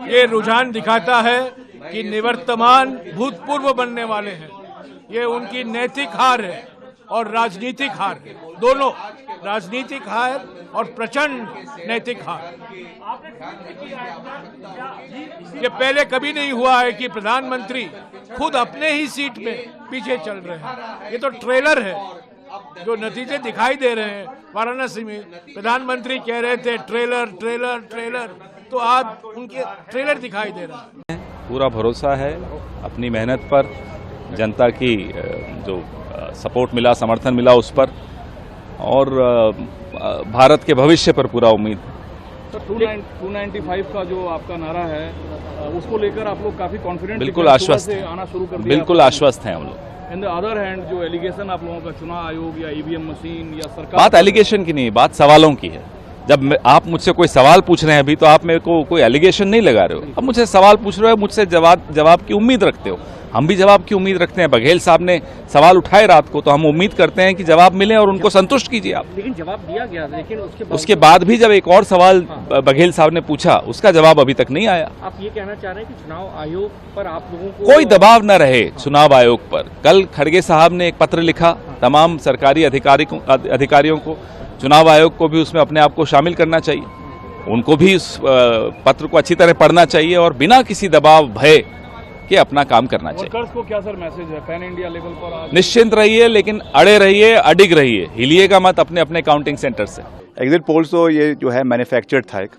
ये रुझान दिखाता है कि निवर्तमान भूतपूर्व बनने वाले हैं। ये उनकी नैतिक हार है और राजनीतिक हार है, दोनों, राजनीतिक हार और प्रचंड नैतिक हार। ये पहले कभी नहीं हुआ है कि प्रधानमंत्री खुद अपने ही सीट में पीछे चल रहे हैं। ये तो ट्रेलर है, जो नतीजे दिखाई दे रहे हैं। वाराणसी में प्रधानमंत्री कह रहे थे ट्रेलर ट्रेलर ट्रेलर, तो आज उनके ट्रेलर दिखाई दे रहा है। पूरा भरोसा है अपनी मेहनत पर, जनता की जो सपोर्ट मिला, समर्थन मिला उस पर, और भारत के भविष्य पर पूरा उम्मीद। तो 295 का जो आपका नारा है, उसको लेकर आप लोग काफी कॉन्फिडेंट, बिल्कुल आश्वस्त आना शुरू कर दिया? बिल्कुल आश्वस्त हैं हम लोग। इन द अदर हैंड जो एलिगेशन आप लोगों का चुनाव आयोग या ईवीएम मशीन या सरकार, बात एलिगेशन की नहीं, बात सवालों की है। जब आप मुझसे कोई सवाल पूछ रहे हैं अभी, तो आप मेरे को कोई एलिगेशन नहीं लगा रहे हो। अब मुझसे सवाल पूछ रहे हो, मुझसे जवाब की उम्मीद रखते हो। हम भी जवाब की उम्मीद रखते हैं। बघेल साहब ने सवाल उठाए रात को, तो हम उम्मीद करते हैं कि जवाब मिले और उनको संतुष्ट कीजिए आप। लेकिन जवाब दिया गया, लेकिन उसके बाद भी जब एक और सवाल बघेल साहब ने पूछा, उसका जवाब अभी तक नहीं आया। आप ये कहना चाह रहे हैं कि चुनाव आयोग पर आप लोगों को कोई दबाव न रहे चुनाव आयोग पर। कल खड़गे साहब ने एक पत्र लिखा तमाम सरकारी अधिकारियों को, चुनाव आयोग को भी उसमें अपने आप को शामिल करना चाहिए। उनको भी इस पत्र को अच्छी तरह पढ़ना चाहिए और बिना किसी दबाव भय के अपना काम करना चाहिए। वर्कर्स को क्या सर मैसेज है पैन इंडिया लेवल पर? आज निश्चिंत रहिए, लेकिन अड़े रहिए, अडिग रहिए, हिलिएगा मत अपने अपने काउंटिंग सेंटर से। एग्जिट पोल्स तो ये जो है मैन्युफैक्चर्ड था एक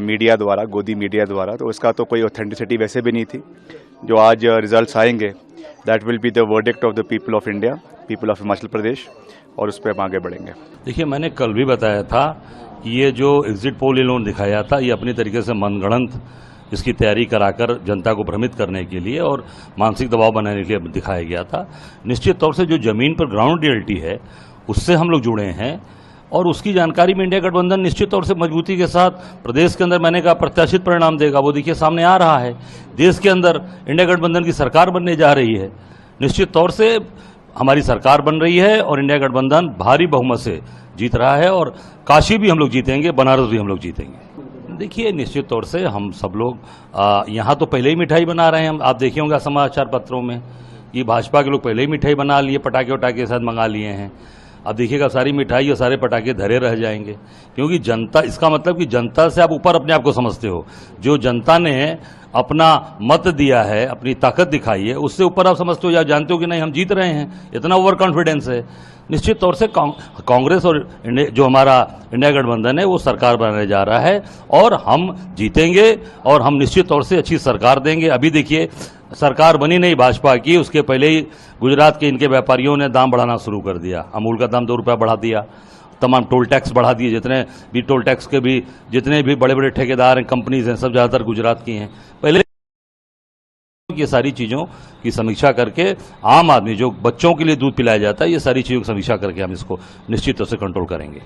मीडिया द्वारा, गोदी मीडिया द्वारा, तो उसका तो कोई ऑथेंटिसिटी वैसे भी नहीं थी। जो आज रिजल्ट्स आएंगे, that will be the verdict of the people of India, people of Himachal Pradesh, और उस पर हम आगे बढ़ेंगे। देखिए, मैंने कल भी बताया था कि ये जो एग्जिट पोल इन्होंने दिखाया था, ये अपनी तरीके से मनगढ़ंत इसकी तैयारी कराकर जनता को भ्रमित करने के लिए और मानसिक दबाव बनाने के लिए दिखाया गया था। निश्चित तौर से जो जमीन पर ग्राउंड रियलिटी है, उससे हम लोग जुड़े हैं और उसकी जानकारी में इंडिया गठबंधन निश्चित तौर से मजबूती के साथ प्रदेश के अंदर, मैंने कहा, प्रत्याशित परिणाम देगा। वो देखिए सामने आ रहा है। देश के अंदर इंडिया गठबंधन की सरकार बनने जा रही है। निश्चित तौर से हमारी सरकार बन रही है और इंडिया गठबंधन भारी बहुमत से जीत रहा है, और काशी भी हम लोग जीतेंगे, बनारस भी हम लोग जीतेंगे। देखिए, निश्चित तौर से हम सब लोग यहाँ तो पहले ही मिठाई बना रहे हैं। आप देखे होंगे समाचार पत्रों में कि भाजपा के लोग पहले ही मिठाई बना लिए, पटाखे वटाखे के साथ मंगा लिए हैं। अब देखिएगा सारी मिठाई और सारे पटाखे धरे रह जाएंगे, क्योंकि जनता, इसका मतलब कि जनता से आप ऊपर अपने आप को समझते हो। जो जनता ने अपना मत दिया है, अपनी ताकत दिखाई है, उससे ऊपर आप समझते हो या जानते हो कि नहीं हम जीत रहे हैं, इतना ओवर कॉन्फिडेंस है। निश्चित तौर से कांग्रेस और जो हमारा इंडिया गठबंधन है वो सरकार बनाने जा रहा है और हम जीतेंगे और हम निश्चित तौर से अच्छी सरकार देंगे। अभी देखिए, सरकार बनी नहीं भाजपा की, उसके पहले ही गुजरात के इनके व्यापारियों ने दाम बढ़ाना शुरू कर दिया। अमूल का दाम 2 रुपया बढ़ा दिया, तमाम टोल टैक्स बढ़ा दिए। जितने भी टोल टैक्स के भी जितने भी बड़े बड़े ठेकेदार हैं, कंपनीज हैं, सब ज़्यादातर गुजरात की हैं। पहले ये सारी चीज़ों की समीक्षा करके, आम आदमी जो बच्चों के लिए दूध पिलाया जाता है, ये सारी चीज़ों की समीक्षा करके हम इसको निश्चित तौर से कंट्रोल करेंगे।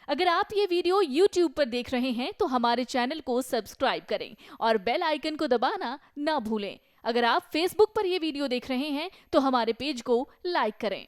अगर आप ये वीडियो YouTube पर देख रहे हैं तो हमारे चैनल को सब्सक्राइब करें और बेल आइकन को दबाना ना भूलें। अगर आप Facebook पर ये वीडियो देख रहे हैं तो हमारे पेज को लाइक करें।